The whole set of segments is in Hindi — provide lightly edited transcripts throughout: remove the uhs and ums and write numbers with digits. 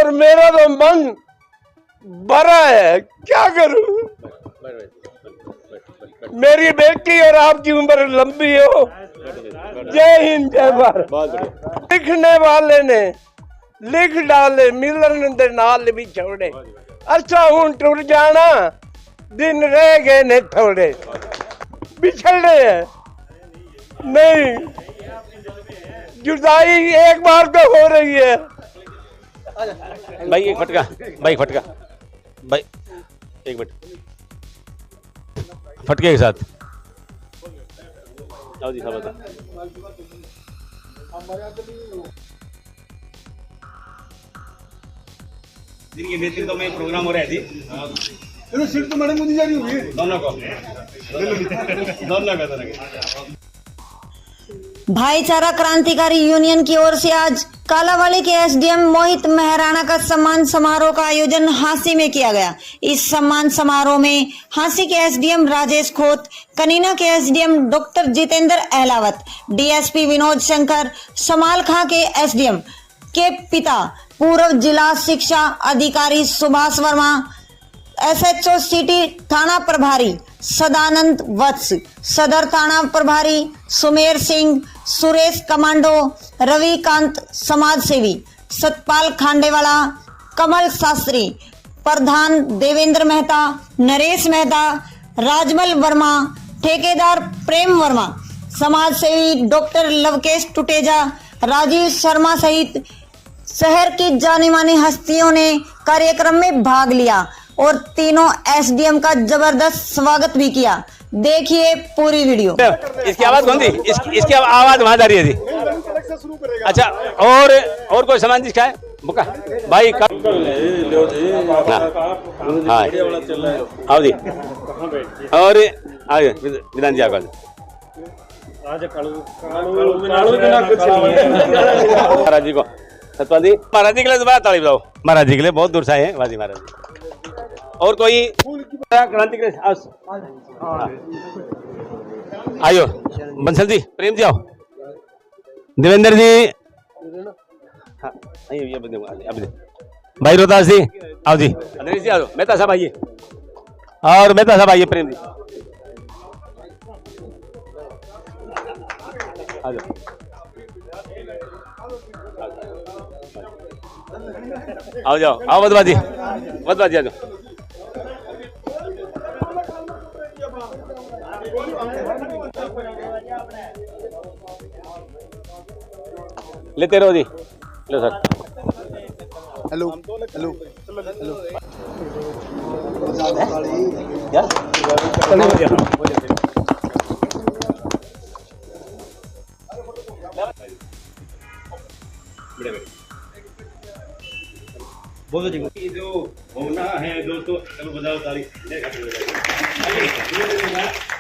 और मेरा तो मन भरा है, क्या करूं। मेरी बेटी और आपकी उम्र लंबी हो। जय हिंद, जय भारत। लिखने वाले ने लिख डाले, मिलन दे नाल भी छोड़े। अच्छा हूं टुर जाना, दिन रह गए ने थोड़े। बिछड़े हैं नहीं, जुदाई एक बार तो हो रही है। भाई एक फटका, भाई फटका, भाई एक मिनट, फटके के साथ आओ जी। हाँ बता। जिनके नेतृत्व में प्रोग्राम हो रहा है जी, सीट तो मैडम मुझे जारी होगी दोनों को दोनों का भाईचारा क्रांतिकारी यूनियन की ओर से आज कालावाली के एसडीएम मोहित मेहराणा का सम्मान समारोह का आयोजन हांसी में किया गया। इस सम्मान समारोह में हांसी के एसडीएम राजेश खोत, कनीना के SDM doctor Jitendra Ahlawat, DSP Vinod Shankar, Samalkha के एसडीएम के पिता पूर्व जिला शिक्षा अधिकारी सुभाष वर्मा, एसएचओ सिटी थाना प्रभारी सदानंद वत्स, सदर थाना प्रभारी सुमेर सिंह, सुरेश कमांडो, रविकांत समाज सेवी, सतपाल खांडेवाला, कमल शास्त्री, प्रधान देवेंद्र मेहता, नरेश मेहता, राजमल वर्मा, ठेकेदार प्रेम वर्मा, समाज सेवी डॉक्टर लवकेश टुटेजा, राजीव शर्मा सहित शहर की जानी मानी हस्तियों ने कार्यक्रम में भाग लिया और तीनों एसडीएम का जबरदस्त स्वागत भी किया। देखिए पूरी वीडियो। इसकी आवाज कौन सी? इसकी आवाज वहां जा रही है जी। अच्छा, और कोई सामान जिसका है बुका भाई का? हाँ आओ जी। और आगे विधान जी आगे महाराज जी को सतपाल जी, महाराज जी के लिए दोबारा ताली बजाओ। महाराज जी के लिए बहुत दूर से आए हैं बाजी महाराज जी। और कोई क्रांति के आयो, बंसल जी, प्रेम जी आओ, देवेंद्र जी, हाँ भाई रोहतास जी आओ जी, नरेश जी आओ, मेहता साहब आइए, और मेहता साहब आइए, प्रेम जी आ जाओ। आओ जाओ, आओ बदबाजी आ जाओ। लेते रहो जी, लो सर। हेलो हेलो हेलो क्या बोलो जी। जो होना है दोस्तों, चलो बताओ तारीख।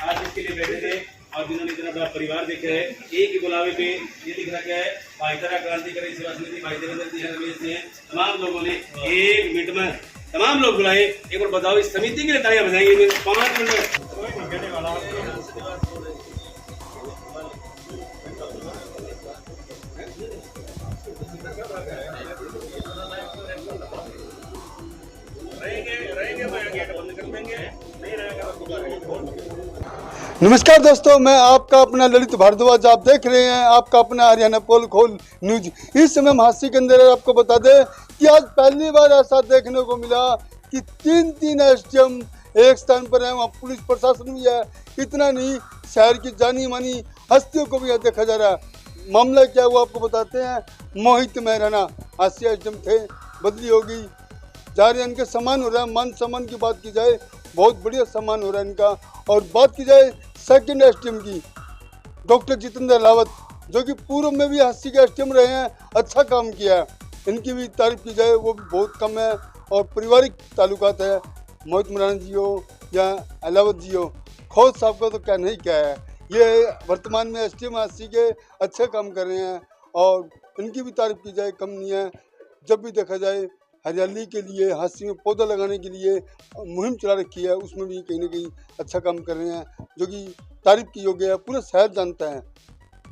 आज इसके लिए बैठे थे और जिन्होंने इतना बड़ा परिवार देखे है, एक ही बुलावे पे ये लिख रखा है भाईचारा क्रांतिकारी सेवा समिति, भाई देवेंद्र जी है, रमेश जी है, तमाम लोगों ने 1 मिनट में तमाम लोग बुलाए। एक बार बताओ इस समिति के लिए तालियां बजाएंगे 5 मिनट। नमस्कार दोस्तों, मैं आपका अपना ललित भारद्वाज। आप देख रहे हैं आपका अपना हरियाणा पोल खोल न्यूज। इस समय हम हांसी के अंदर आपको बता दें कि आज पहली बार ऐसा देखने को मिला कि 3 एसडीएम एक स्थान पर है, वहाँ पुलिस प्रशासन भी है। इतना नहीं, शहर की जानी मानी हस्तियों को भी यहाँ देखा जा रहा है। मामला क्या हुआ आपको बताते हैं। मोहित मेहराणा हांसी एसडीएम थे, बदली होगी जा रही है, इनके सम्मान हो रहा है। मान सम्मान की बात की जाए, बहुत बढ़िया सम्मान हो रहा है इनका। और बात की जाए सेकंड एसडीएम की, डॉक्टर जितेंद्र अहलावत, जो कि पूर्व में भी हांसी के एसडीएम रहे हैं, अच्छा काम किया है, इनकी भी तारीफ की जाए वो भी बहुत कम है। और पारिवारिक ताल्लुकात है, मोहित मेहराणा जी हो या अहलावत जी हो, खोत साहब का तो क्या नहीं क्या है। ये वर्तमान में एसडीएम हांसी के अच्छे काम कर रहे हैं और इनकी भी तारीफ की जाए कम नहीं है। जब भी देखा जाए हरियाली के लिए, हांसी में पौधा लगाने के लिए मुहिम चला रखी है, उसमें भी कहीं ना कहीं अच्छा काम कर रहे हैं, जो कि तारीफ की योग्य है, पूरा शहर जानता है।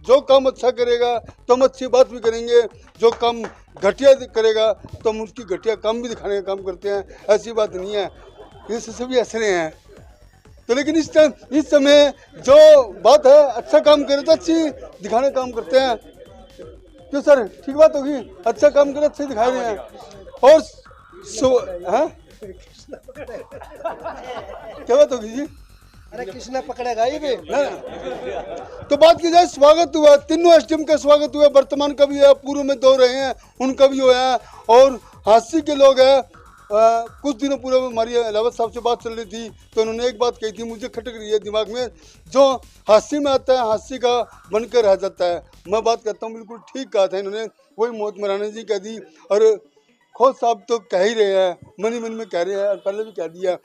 जो काम अच्छा करेगा तो हम अच्छी बात भी करेंगे, जो काम घटिया करेगा तो हम उसकी घटिया काम भी दिखाने का काम करते हैं। ऐसी बात नहीं है, ये सभी ऐसे हैं। तो लेकिन इस समय जो बात है, अच्छा काम करे तो अच्छी दिखाने का काम करते हैं। क्यों सर, ठीक बात होगी, अच्छा काम करे अच्छे दिखा रहे हैं। और क्या बात होगी जी? अरे किसने पकड़ेगा ये भी तो बात की जाए, स्वागत हुआ, तीनों एसडीएम का स्वागत हुआ, वर्तमान का भी है, पूर्व में दो रहे हैं उनका भी हुआ है, और हांसी के लोग हैं। कुछ दिनों पूर्व हमारी अलावत साहब से बात चल रही थी तो उन्होंने एक बात कही थी, मुझे खटक रही है दिमाग में, जो हांसी में आता है हांसी का बनकर रह जाता है। मैं बात करता हूँ, बिल्कुल ठीक कहा था इन्होंने, वही मोहित मराना जी कह दी, और खोत साहब तो कह ही रहे हैं, मन में कह रहे हैं, और पहले भी कह दिया।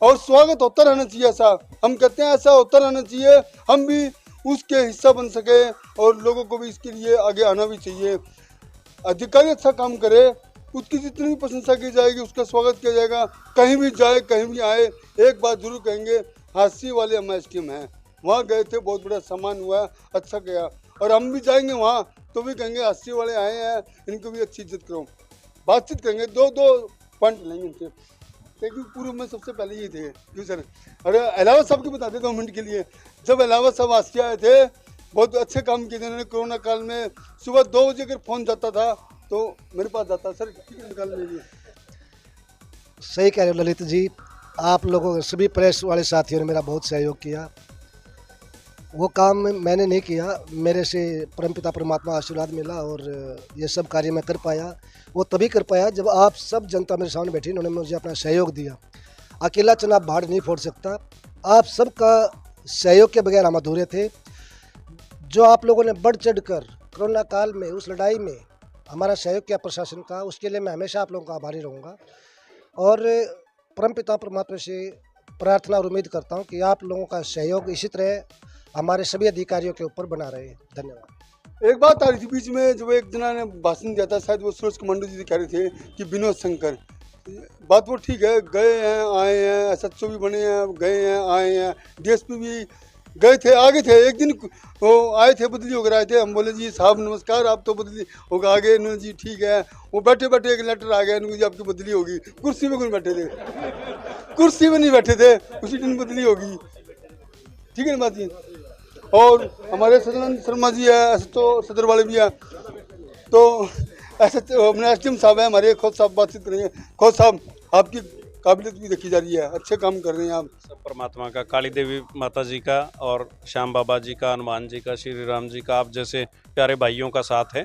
और स्वागत होता रहना चाहिए, ऐसा हम कहते हैं, ऐसा होता रहना चाहिए, हम भी उसके हिस्सा बन सके, और लोगों को भी इसके लिए आगे आना भी चाहिए। अधिकारी अच्छा काम करे, उसकी जितनी भी प्रशंसा की जाएगी, उसका स्वागत किया जाएगा। कहीं भी जाए, कहीं भी आए, एक बात जरूर कहेंगे, हांसी वाले हम एसडीएम हैं, वहाँ गए थे, बहुत बड़ा सम्मान हुआ, अच्छा गया, और हम भी जाएंगे वहाँ तो भी कहेंगे हांसी वाले आए हैं, इनको भी अच्छी इज्जत करो, बातचीत करेंगे, दो पॉइंट लेंगे इनसे, लेकिन पूर्व में सबसे पहले ये थे। क्यों सर? अरे अलावा साहब की बता दें 2 मिनट के लिए, जब अलावा साहब हांसी आए थे, बहुत अच्छे काम किए थे उन्होंने। कोरोना काल में सुबह 2 बजे अगर फ़ोन जाता था तो मेरे पास जाता, सर टिकट निकालने के लिए। सही कह रहे हो ललित जी, आप लोगों सभी प्रेस वाले साथियों ने मेरा बहुत सहयोग किया। वो काम मैंने नहीं किया, मेरे से परमपिता परमात्मा आशीर्वाद मिला, और ये सब कार्य मैं कर पाया। वो तभी कर पाया जब आप सब जनता मेरे सामने बैठी, उन्होंने मुझे अपना सहयोग दिया। अकेला चनाब भाड़ नहीं फोड़ सकता, आप सबका सहयोग के बगैर हम अधूरे थे। जो आप लोगों ने बढ़ चढ़ कर कोरोना काल में उस लड़ाई में हमारा सहयोग किया प्रशासन का, उसके लिए मैं हमेशा आप लोगों का आभारी रहूँगा, और परमपिता परमात्मा से प्रार्थना और उम्मीद करता हूँ कि आप लोगों का सहयोग इसी तरह हमारे सभी अधिकारियों के ऊपर बना रहे। धन्यवाद। एक बात आ रही थी बीच में, जब एक जना ने भाषण दिया था, शायद वो सूरज कमांडो जी कह रहे थे कि विनोद शंकर, बात वो ठीक है, गए हैं आए हैं, SHO भी बने हैं, गए हैं आए हैं, DSP भी गए थे आगे थे। एक दिन वो आए थे, बदली होकर आए थे, हम बोले जी साहब नमस्कार, आप तो बदली होकर आ गए। इन्होंने जी ठीक है, वो बैठे बैठे एक लेटर आ गया, इनको जी आपकी बदली होगी। कुर्सी में कौन बैठे थे? कुर्सी में नहीं बैठे थे, उसी दिन बदली होगी। ठीक है ना बात जी? और हमारे सदानंद शर्मा जी है, तो सदर वाले भी हैं, तो ऐसे अपने SDM साहब हैं हमारे, खोत साहब बातचीत करेंगे। खोत साहब, आपकी काबिलियत भी देखी जा रही है, अच्छे काम कर रहे हैं आप। सब परमात्मा का, काली देवी माता जी का, और श्याम बाबा जी का, हनुमान जी का, श्री राम जी का, आप जैसे प्यारे भाइयों का साथ है।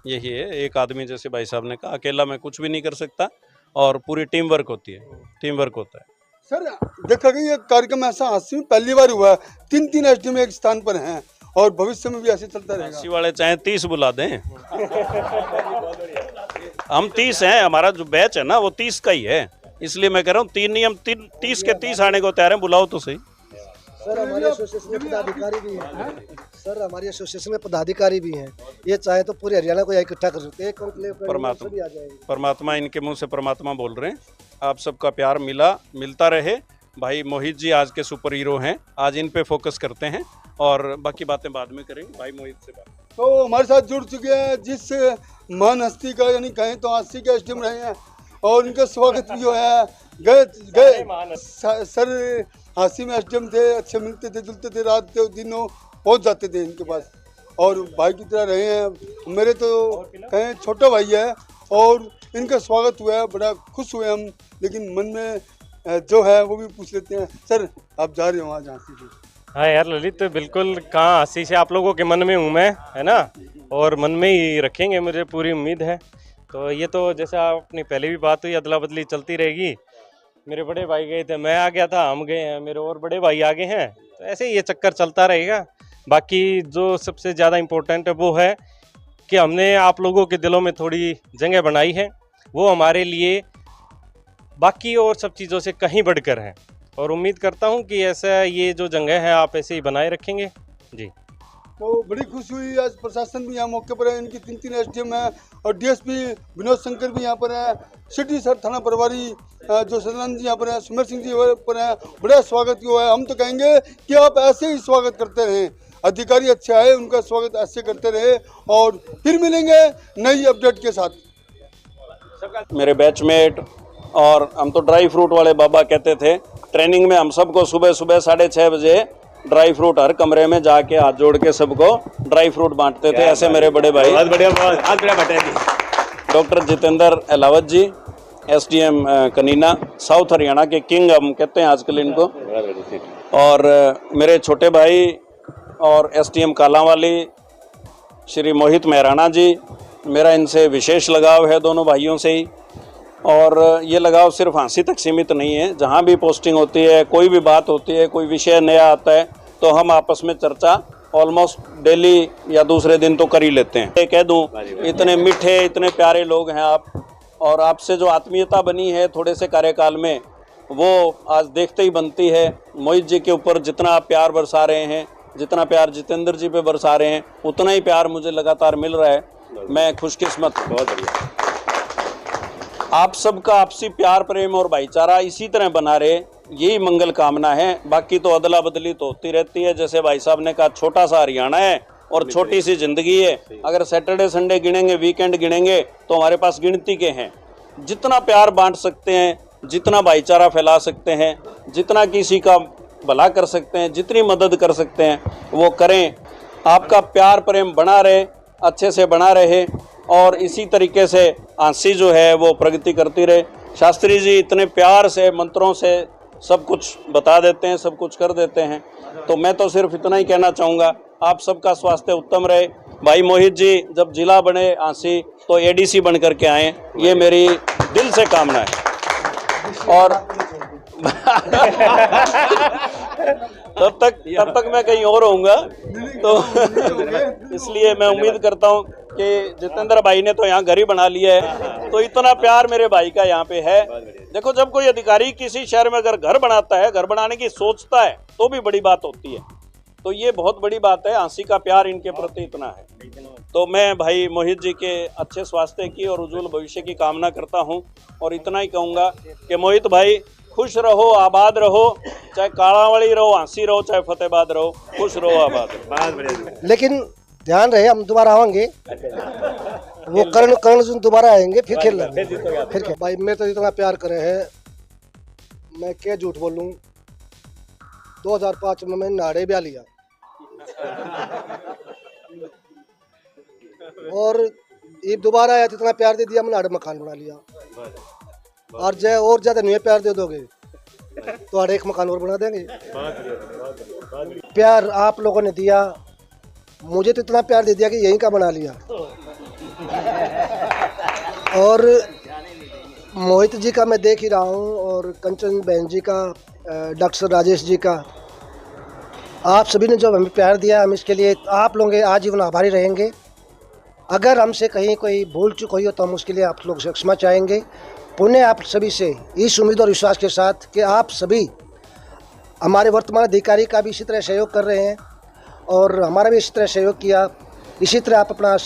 यही है, एक आदमी जैसे भाई साहब ने कहा, अकेला मैं कुछ भी नहीं कर सकता, और पूरी टीम वर्क होती है, टीम वर्क होता है। सर देखा गया ये कार्यक्रम ऐसा हांसी में पहली बार हुआ है, 3 SDM एक स्थान पर हैं, और भविष्य में भी ऐसे चलता रहेगा। हांसी वाले चाहे 30 बुला दें, हम 30 हैं, हमारा जो बैच है ना वो 30 का ही है, इसलिए मैं कह रहा हूँ 3 नहीं, हम 30 के 30 आने को तैयार हैं, बुलाओ तो सही। सर हमारे एसोसिएशन में पदाधिकारी भी हैं, सर हमारे एसोसिएशन में पदाधिकारी भी हैं, ये चाहे तो पूरे हरियाणा को इकट्ठा कर सकते हैं। परमात्मा इनके मुंह से परमात्मा बोल रहे हैं। आप सबका प्यार मिलता रहे। भाई मोहित जी आज के सुपर हीरो हैं, आज इन पे फोकस करते हैं, और बाकी बातें बाद में करेंगे। भाई मोहित से बात। तो हमारे साथ जुड़ चुके हैं जिस महान हस्ती का, यानी कहें तो हांसी के SDM रहे हैं, और इनका स्वागत भी हुआ है। गए सर हांसी में SDM थे, अच्छे मिलते थे, जुलते थे, रात दिनों पहुंच जाते थे इनके पास, और भाई की तरह रहे हैं। मेरे तो कहें छोटा भाई है, और इनका स्वागत हुआ है, बड़ा खुश हुए हम। लेकिन मन में जो है वो भी पूछ लेते हैं। सर आप जा रहे हो आज हांसी से? हाँ यार ललित, बिल्कुल कहाँ हांसी से, आप लोगों के मन में हूँ मैं, है ना, और मन में ही रखेंगे, मुझे पूरी उम्मीद है। तो ये तो जैसे आपने पहले भी बात हुई, अदला बदली चलती रहेगी। मेरे बड़े भाई गए थे, मैं आ गया था, हम गए हैं, मेरे और बड़े भाई आगे हैं, तो ऐसे ही ये चक्कर चलता रहेगा। बाकी जो सबसे ज़्यादा इम्पोर्टेंट है वो है कि हमने आप लोगों के दिलों में थोड़ी जगह बनाई है, वो हमारे लिए बाकी और सब चीज़ों से कहीं बढ़कर है, और उम्मीद करता हूँ कि ऐसा ये जो जगह है आप ऐसे ही बनाए रखेंगे जी। तो बड़ी खुशी हुई, आज प्रशासन भी यहाँ मौके पर है, इनकी 3 SDM है, और DSP विनोद शंकर भी यहाँ पर है, सिटी सर थाना प्रभारी जो सदानंद जी यहाँ पर है, सुमेर सिंह जी यहाँ पर है। बड़ा स्वागत हुआ है। हम तो कहेंगे कि आप ऐसे ही स्वागत करते रहें, अधिकारी अच्छे आए, उनका स्वागत ऐसे करते रहे और फिर मिलेंगे नई अपडेट के साथ। मेरे बैचमेट और हम तो ड्राई फ्रूट वाले बाबा कहते थे। ट्रेनिंग में हम सबको सुबह सुबह 6:30 बजे ड्राई फ्रूट हर कमरे में जाके हाथ जोड़ के सबको ड्राई फ्रूट बांटते थे। ऐसे मेरे बड़े भाई बहुत बढ़िया डॉक्टर जितेंद्र अहलावत जी, SDM कनीना, साउथ हरियाणा के किंग हम कहते हैं आजकल इनको, और मेरे छोटे भाई और SDM कालांवाली श्री मोहित मेहराणा जी, मेरा इनसे विशेष लगाव है, दोनों भाइयों से ही। और ये लगाव सिर्फ हाँसी तक सीमित नहीं है, जहाँ भी पोस्टिंग होती है, कोई भी बात होती है, कोई विषय नया आता है तो हम आपस में चर्चा ऑलमोस्ट डेली या दूसरे दिन तो कर ही लेते हैं। ये कह दूं, इतने मीठे इतने प्यारे लोग हैं आप, और आपसे जो आत्मीयता बनी है थोड़े से कार्यकाल में, वो आज देखते ही बनती है। मोहित जी के ऊपर जितना आप प्यार बरसा रहे हैं, जितना प्यार जितेंद्र जी पे बरसा रहे हैं, उतना ही प्यार मुझे लगातार मिल रहा है। मैं खुशकिस्मत हूं। बहुत बढ़िया। आप सबका आपसी प्यार प्रेम और भाईचारा इसी तरह बना रहे, यही मंगल कामना है। बाकी तो अदला बदली तो होती रहती है। जैसे भाई साहब ने कहा, छोटा सा हरियाणा है और छोटी सी जिंदगी है। अगर सैटरडे संडे गिनेंगे, वीकेंड गिनेंगे तो हमारे पास गिनती के हैं। जितना प्यार बांट सकते हैं, जितना भाईचारा फैला सकते हैं, जितना किसी का भला कर सकते हैं, जितनी मदद कर सकते हैं वो करें। आपका प्यार प्रेम बना रहे, अच्छे से बना रहे, और इसी तरीके से आंसी जो है वो प्रगति करती रहे। शास्त्री जी इतने प्यार से मंत्रों से सब कुछ बता देते हैं, सब कुछ कर देते हैं। तो मैं तो सिर्फ इतना ही कहना चाहूँगा, आप सबका स्वास्थ्य उत्तम रहे। भाई मोहित जी जब जिला बने आंसी तो ADC बन करके आए, ये मेरी दिल से कामना है। और तब तक मैं कहीं और होऊंगा, तो इसलिए मैं उम्मीद करता हूं कि जितेंद्र भाई ने तो यहाँ घर ही बना लिया है, तो इतना प्यार मेरे भाई का यहाँ पे है। देखो, जब कोई अधिकारी किसी शहर में अगर घर बनाता है, घर बनाने की सोचता है, तो भी बड़ी बात होती है। तो ये बहुत बड़ी बात है, आंसी का प्यार इनके प्रति इतना है। तो मैं भाई मोहित जी के अच्छे स्वास्थ्य की और उज्जवल भविष्य की कामना करता हूँ, और इतना ही कहूँगा कि मोहित भाई खुश रहो, आबाद रहो, चाहे कालांवाली रहो, आंसी रहो, चाहे फतेहाबाद रहो, खुश रहो, आबाद रहो। लेकिन ध्यान रहे, हम दोबारा आएंगे, वो कर्ण जो दोबारा आएंगे, फिर खेल लेंगे, फिर खेल। भाई मेरे तो इतना प्यार करे हैं, मैं क्या झूठ बोलूं। 2005 में मैंने नाड़े ब्याह लिया, और ये दोबारा आया तो इतना प्यार दे दिया, मैंने नाड़े मकान बना लिया। और ज्यादा नहीं प्यार दे दोगे तो और एक मकान और बना देंगे। प्यार आप लोगों ने दिया, मुझे तो इतना प्यार दे दिया कि यहीं का बना लिया। और मोहित जी का मैं देख ही रहा हूँ, और कंचन बहन जी का, डॉक्टर राजेश जी का, आप सभी ने जो हमें प्यार दिया, हम इसके लिए आप लोगों के आजीवन आभारी रहेंगे। अगर हमसे कहीं कोई भूल चूक हुई हो तो हम उसके लिए आप लोग से क्षमा चाहेंगे। पुण्य आप सभी से इस उम्मीद और विश्वास के साथ कि आप सभी हमारे वर्तमान अधिकारी का भी इसी तरह सहयोग कर रहे हैं, और हमारा भी इसी तरह सहयोग किया। इसी तरह आप अपना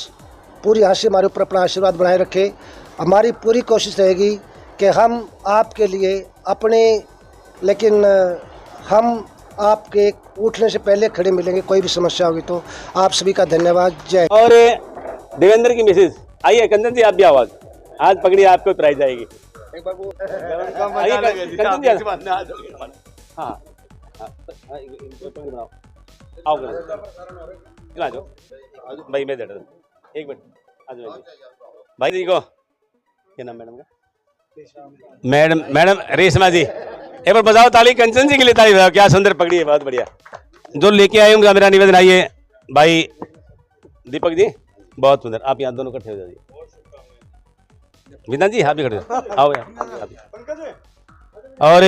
पूरी यहाँ से हमारे ऊपर अपना आशीर्वाद बनाए रखें। हमारी पूरी कोशिश रहेगी कि हम आपके लिए अपने, लेकिन हम आपके उठने से पहले खड़े मिलेंगे। कोई भी समस्या होगी तो आप सभी का धन्यवाद। जय। और देवेंद्र की मिसेज आइए, कंचन जी आप भी आवाज, आज पकड़िए, आपको प्राइज आएगी। आइए कंचन जी, हाँ आओ आ जाओ भाई, मैं बैठा एक मिनट, आ जाओ भाई जी को। क्या नाम मैडम का? मैडम रेशमा जी। एक बार बजाओ ताली, कंचन जी के लिए ताली बजाओ। क्या सुंदर पकड़ी है, बहुत बढ़िया। जो लेके आए होंगे मेरा निवेदन, आइए भाई दीपक जी, बहुत सुंदर। आप यहाँ दोनों इकट्ठे हो जाइए। विधान जी आप भी खड़े आओ यार। और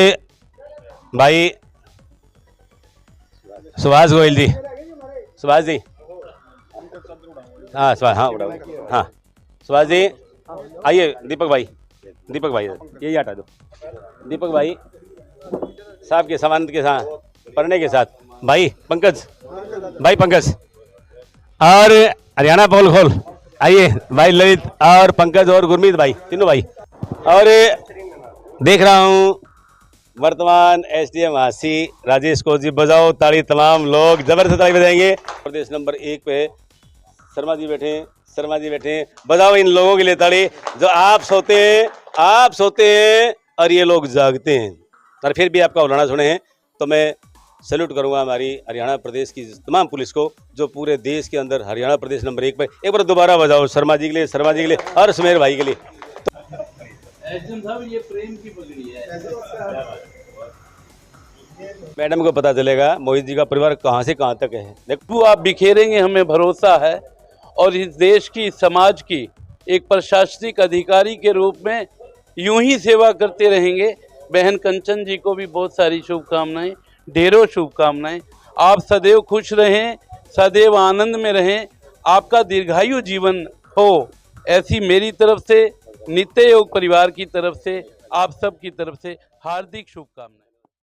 भाई सुभाष गोयल जी, सुभाष जी, हाँ सुभाष, हाँ उड़ा, हाँ सुभाष जी आइए। दीपक भाई यही हटा दो। दीपक भाई साहब के समानंद के साथ, पढ़ने के साथ भाई पंकज, और हरियाणा पोल खोल आइए भाई ललित और पंकज और गुरमीत भाई, तीनों भाई। और देख रहा हूँ वर्तमान एसडीएम हांसी राजेश कोच जी, बजाओ ताली तमाम लोग, जबरदस्त ताली बजाएंगे। प्रदेश नंबर 1 पे शर्मा जी बैठे हैं, शर्मा जी बैठे हैं, बजाओ इन लोगों के लिए ताली जो आप सोते हैं और ये लोग जागते हैं। और फिर भी आपका उलाना सुने हैं तो मैं सैल्यूट करूंगा हमारी हरियाणा प्रदेश की तमाम पुलिस को जो पूरे देश के अंदर हरियाणा प्रदेश नंबर 1 पे। एक बार दोबारा बजाओ शर्मा जी के लिए, शर्मा जी के लिए और सुमेर भाई के लिए। साहब ये प्रेम की पगड़ी है। मैडम को पता चलेगा मोहित जी का परिवार कहाँ से कहाँ तक है। देखो आप बिखेरेंगे, हमें भरोसा है, और इस देश की, समाज की एक प्रशासनिक अधिकारी के रूप में यूं ही सेवा करते रहेंगे। बहन कंचन जी को भी बहुत सारी शुभकामनाएं, ढेरों शुभकामनाएं। आप सदैव खुश रहें, सदैव आनंद में रहें, आपका दीर्घायु जीवन हो, ऐसी मेरी तरफ से, नित्य योग परिवार की तरफ से, आप सब की तरफ से हार्दिक शुभकामनाएं।